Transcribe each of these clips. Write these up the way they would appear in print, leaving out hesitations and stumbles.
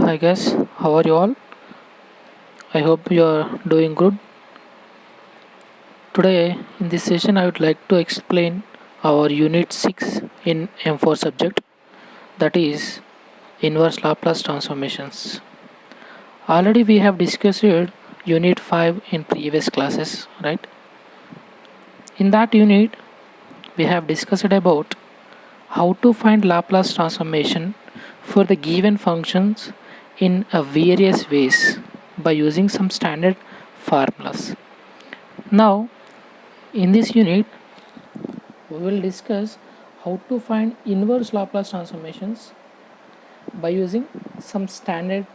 Hi guys, how are you all? I hope you are doing good. Today in this session I would like to explain our unit 6 in M4 subject, that is inverse Laplace transformations. Already we have discussed unit 5 in previous classes, right? In that unit we have discussed about how to find Laplace transformation for the given functions in a various ways by using some standard formulas. Now, in this unit, we will discuss how to find inverse Laplace transformations by using some standard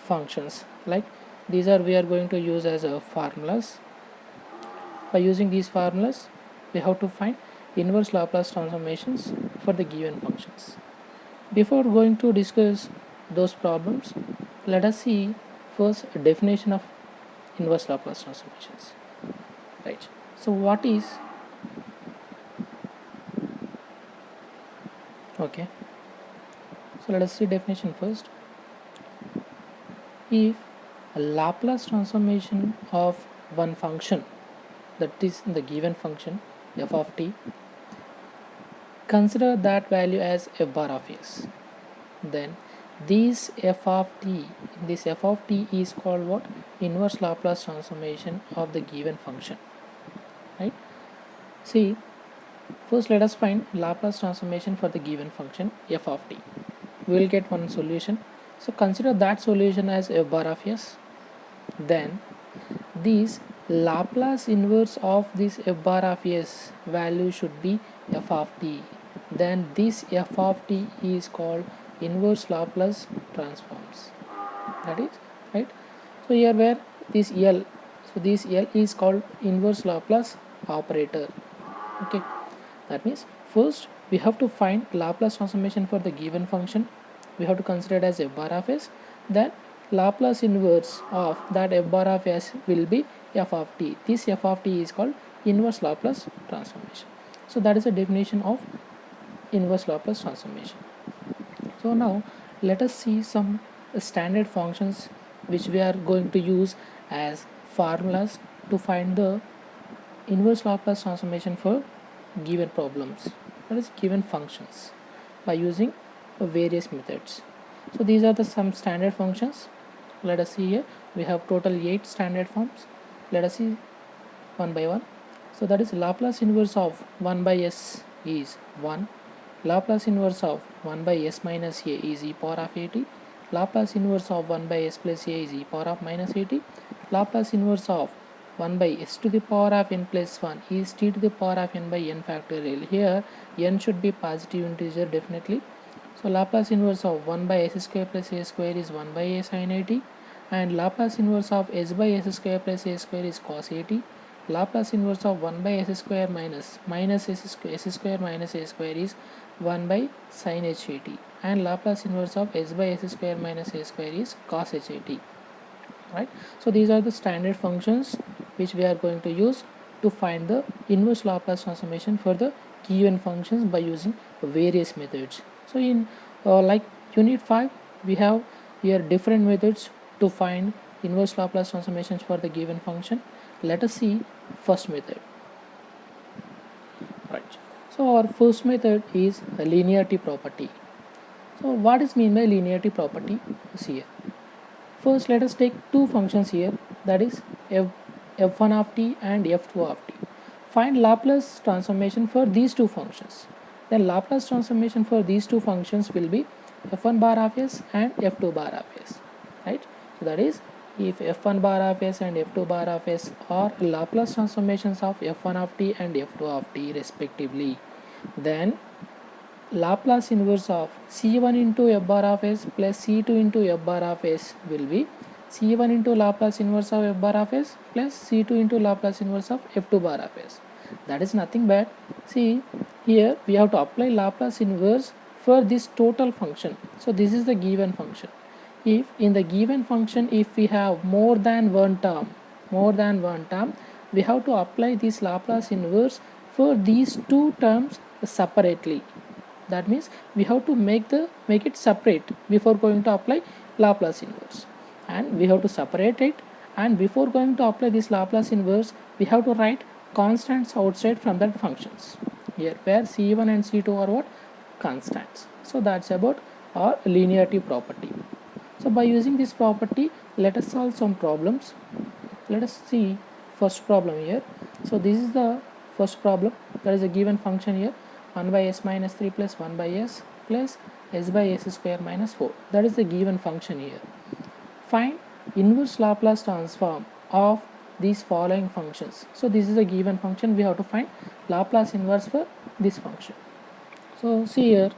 functions. Like these are we are going to use as a formulas. By using these formulas, we have to find inverse Laplace transformations for the given functions. Before going to discuss those problems, let us see first a definition of inverse Laplace transformations. Right. So what is okay? So let us see definition first. If a Laplace transformation of one function, that is the given function f of t, consider that value as f bar of s, then this f of t is called what? Inverse Laplace transformation of the given function, right? See, first let us find Laplace transformation for the given function f of t. We will get one solution. So consider that solution as f bar of s. Then this Laplace inverse of this f bar of s value should be f of t. Then this f of t is called inverse Laplace transforms. That is right. So here where this L, so this L is called inverse Laplace operator. Okay, that means first we have to find Laplace transformation for the given function. We have to consider it as f bar of s. Then Laplace inverse of that f bar of s will be f of t. This f of t is called inverse Laplace transformation. So that is the definition of inverse Laplace transformation. So now let us see some standard functions which we are going to use as formulas to find the inverse Laplace transformation for given problems, that is given functions, by using various methods. So these are the some standard functions. Let us see here. We have total 8 standard forms. Let us see one by one. So that is Laplace inverse of 1 by s is 1. Laplace inverse of 1 by s minus a is e power of at. Laplace inverse of 1 by s plus a is e power of minus at. Laplace inverse of 1 by s to the power of n plus 1 is t to the power of n by n factorial. Here n should be positive integer definitely. So Laplace inverse of 1 by s square plus a square is 1 by a sin at, and Laplace inverse of s by s square plus a square is cos at. Laplace inverse of 1 by s square minus s square minus a square is 1 by sin h at, and Laplace inverse of s by s square minus a square is cos h at. Right. So these are the standard functions which we are going to use to find the inverse Laplace transformation for the given functions by using various methods. So in like unit 5 we have here different methods to find inverse Laplace transformations for the given function. Let us see first method. Right. So our first method is a linearity property. So what is mean by linearity property? See here. First let us take two functions here, that is f1 of t and f2 of t. Find Laplace transformation for these two functions. Then Laplace transformation for these two functions will be f1 bar of s and f2 bar of s. Right. So that is, if f1 bar of s and f2 bar of s are Laplace transformations of f1 of t and f2 of t respectively, then Laplace inverse of c1 into f bar of s plus c2 into f bar of s will be c1 into Laplace inverse of f bar of s plus c2 into Laplace inverse of f2 bar of s. That is nothing but, see here we have to apply Laplace inverse for this total function. So this is the given function. If in the given function if we have more than one term, we have to apply this Laplace inverse for these two terms separately. That means we have to make it separate before going to apply Laplace inverse, and we have to separate it. And before going to apply this Laplace inverse, we have to write constants outside from that functions here, where C1 and C2 are what? Constants. So that's about our linearity property. So by using this property, let us solve some problems. Let us see first problem here. So this is the first problem. There is a given function here, 1 by s minus 3 plus 1 by s plus s by s square minus 4. That is the given function here. Find inverse Laplace transform of these following functions. So this is a given function. We have to find Laplace inverse for this function. So see here.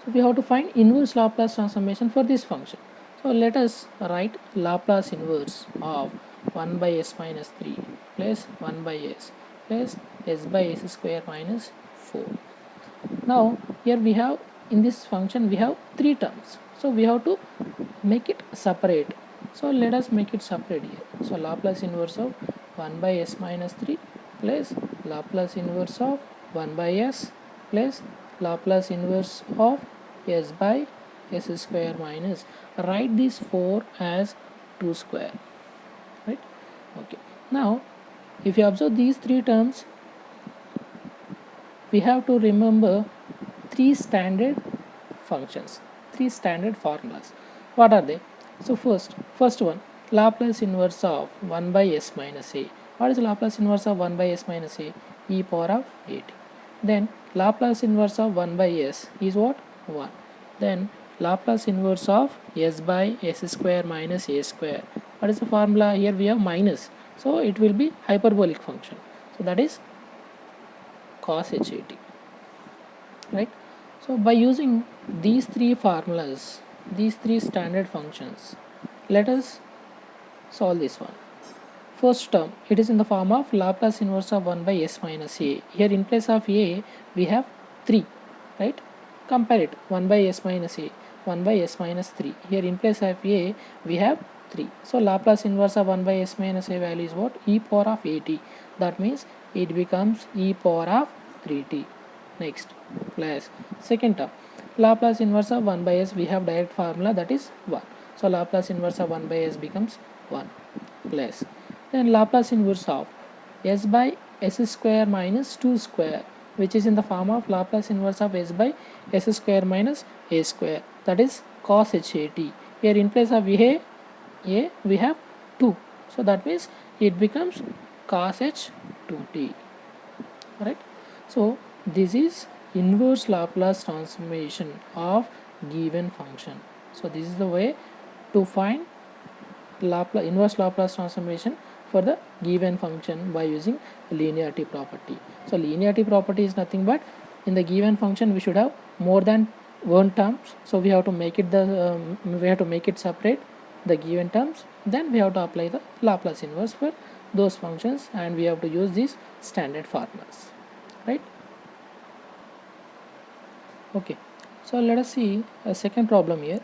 So we have to find inverse Laplace transformation for this function. So let us write Laplace inverse of 1 by s minus 3 plus 1 by s plus s by s square minus 4. Now here we have, in this function we have three terms. So we have to make it separate. So let us make it separate here. So Laplace inverse of 1 by s minus 3 plus Laplace inverse of 1 by s plus Laplace inverse of s by s square minus, write this 4 as 2 square, right? Okay, now if you observe these three terms, we have to remember three standard functions, three standard formulas. What are they? So first one, Laplace inverse of 1 by s minus a. What is Laplace inverse of 1 by s minus a? E power of at. Then Laplace inverse of 1 by s is what? 1. Then Laplace inverse of s by s square minus a square. What is the formula? Here we have minus, so it will be hyperbolic function. So that is cos hat, right? So by using these three formulas, these three standard functions, let us solve this one. First term, it is in the form of Laplace inverse of 1 by s minus a. Here in place of a we have 3, right? Compare it, 1 by s minus a, 1 by s minus 3. Here in place of a we have 3. So Laplace inverse of 1 by s minus a value is what? E power of at. That means it becomes e power of 3t. Next, plus second term, Laplace inverse of 1 by s, we have direct formula, that is 1. So Laplace inverse of 1 by s becomes 1, plus then Laplace inverse of s by s square minus 2 square, which is in the form of Laplace inverse of s by s square minus a square, that is cos hat. Here in place of a we have 2, so that means it becomes cos h 2t, right? So this is inverse Laplace transformation of given function. So this is the way to find inverse Laplace transformation for the given function by using linearity property. So linearity property is nothing but, in the given function we should have more than one terms, so we have to make it separate the given terms, then we have to apply the Laplace inverse for those functions, and we have to use these standard formulas, right? Okay, so let us see a second problem here.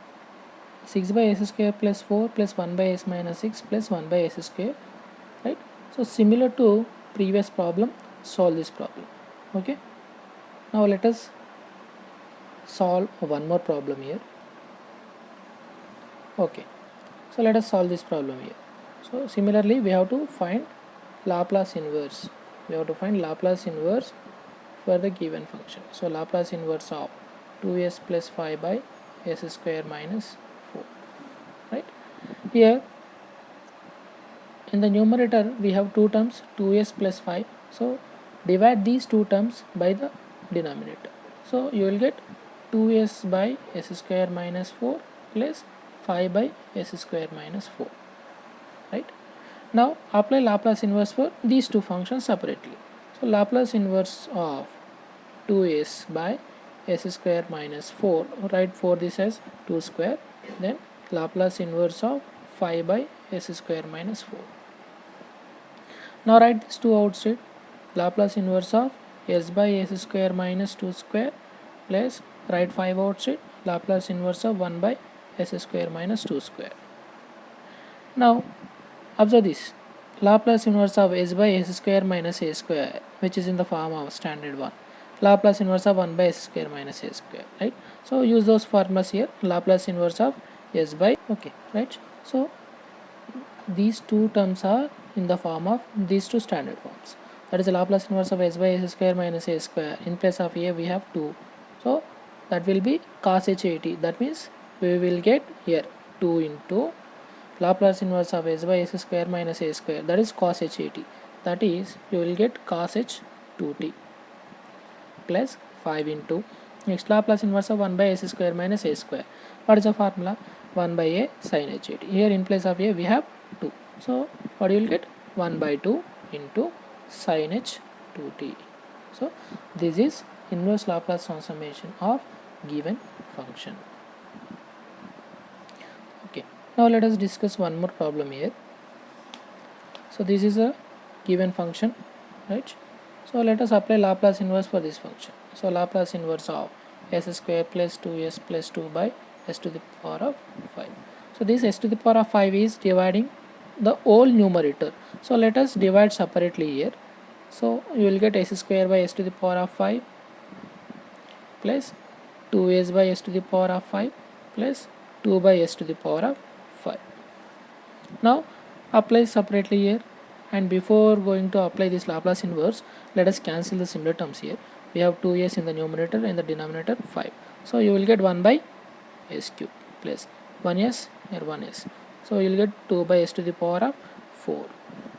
6 by s square plus 4 plus 1 by s minus 6 plus 1 by s square, right? So similar to previous problem, solve this problem. Okay, now let us solve one more problem here. Okay, so let us solve this problem here. So similarly we have to find Laplace inverse. We have to find Laplace inverse for the given function. So Laplace inverse of 2s plus 5 by s square minus 4, right? Here in the numerator we have two terms, 2s plus 5. So divide these two terms by the denominator. So you will get 2s by s square minus 4 plus 5 by s square minus 4, right? Now apply Laplace inverse for these two functions separately. So Laplace inverse of 2s by s square minus 4, write for this as 2 square, then Laplace inverse of 5 by s square minus 4. Now write these two outside, Laplace inverse of s by s square minus 2 square plus, write 5 outside, Laplace inverse of 1 by s square minus 2 square. Now observe this, Laplace inverse of s by s square minus a square, which is in the form of standard one. Laplace inverse of 1 by s square minus a square, right? So use those formulas here. Laplace inverse of s by, okay, right? So these two terms are in the form of these two standard forms. That is the Laplace inverse of s by s square minus a square. In place of a we have 2. So that will be cos h at. That means we will get here 2 into Laplace inverse of s by s square minus a square. That is cos h at. That is you will get cos h 2t plus 5 into next Laplace inverse of 1 by s square minus a square. What is the formula? 1 by a sin h at. Here in place of a we have 2. So what you will get? 1 by 2 into sin h 2t. So this is inverse Laplace transformation of given function. Okay, now let us discuss one more problem here. So this is a given function, right? So let us apply Laplace inverse for this function. So Laplace inverse of s square plus 2s plus 2 by s to the power of 5. So this s to the power of 5 is dividing the whole numerator. So let us divide separately here. So you will get s square by s to the power of 5 plus 2s by s to the power of 5 plus 2 by s to the power of 5. Now apply separately here, and before going to apply this Laplace inverse, let us cancel the similar terms here. We have 2s in the numerator and the denominator 5. So you will get 1 by s cube plus 1s here 1s. So you will get 2 by s to the power of 4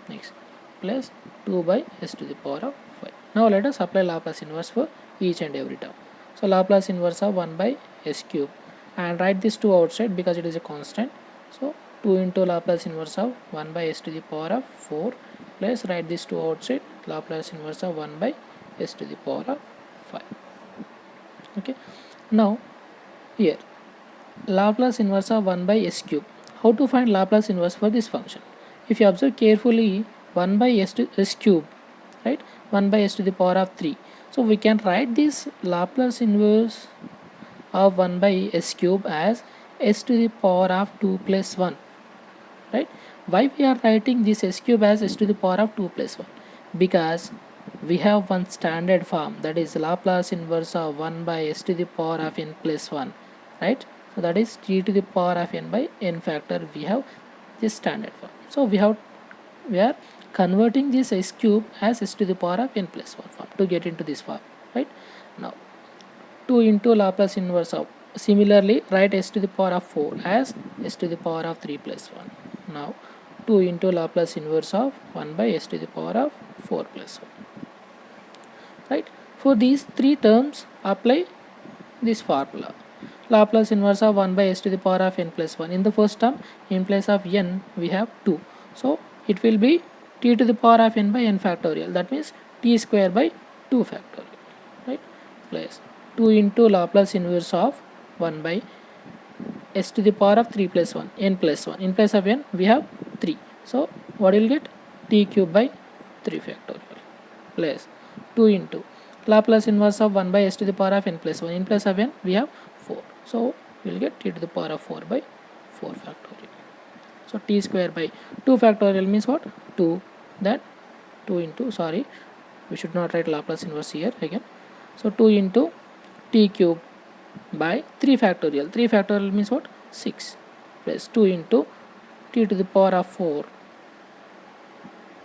next plus 2 by s to the power of 5. Now let us apply Laplace inverse for each and every term. So Laplace inverse of 1 by s cube, and write this 2 outside because it is a constant. So 2 into Laplace inverse of 1 by s to the power of 4 plus write this 2 outside, Laplace inverse of 1 by s to the power of 5. Okay, now here Laplace inverse of 1 by s cube. How to find Laplace inverse for this function? If you observe carefully, 1 by s to s cube, right? 1 by s to the power of 3. So we can write this Laplace inverse of 1 by s cube as s to the power of 2 plus 1, right? Why we are writing this s cube as s to the power of 2 plus 1? Because we have one standard form, that is Laplace inverse of 1 by s to the power of n plus 1, right? So that is t to the power of n by n factor. We have this standard form. So we are converting this s cube as s to the power of n plus 1 form to get into this form, right? Now 2 into Laplace inverse of, similarly write s to the power of 4 as s to the power of 3 plus 1. Now 2 into Laplace inverse of 1 by s to the power of 4 plus 1, right? For these three terms apply this formula. Laplace inverse of 1 by s to the power of n plus 1. In the first term, in place of n we have 2. So it will be t to the power of n by n factorial. That means t square by 2 factorial, right? Plus 2 into Laplace inverse of 1 by s to the power of 3 plus 1, n plus 1. In place of n we have 3. So what you will get? T cube by 3 factorial plus 2 into Laplace inverse of 1 by s to the power of n plus 1. In place of n we have 4. So we will get t to the power of 4 by 4 factorial. So t square by 2 factorial means what? 2. That 2 into, sorry, we should not write Laplace inverse here again. So 2 into t cube by 3 factorial. 3 factorial means what? 6 plus 2 into t to the power of 4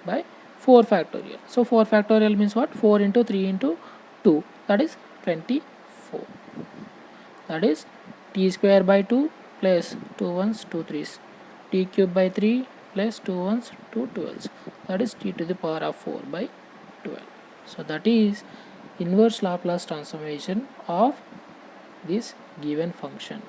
by 4 factorial. So 4 factorial means what? 4 into 3 into 2, that is 24. That is t square by 2 plus 2 ones 2 threes, t cube by 3 plus 2 ones 2 12s, that is t to the power of 4 by 12. So that is inverse Laplace transformation of this given function.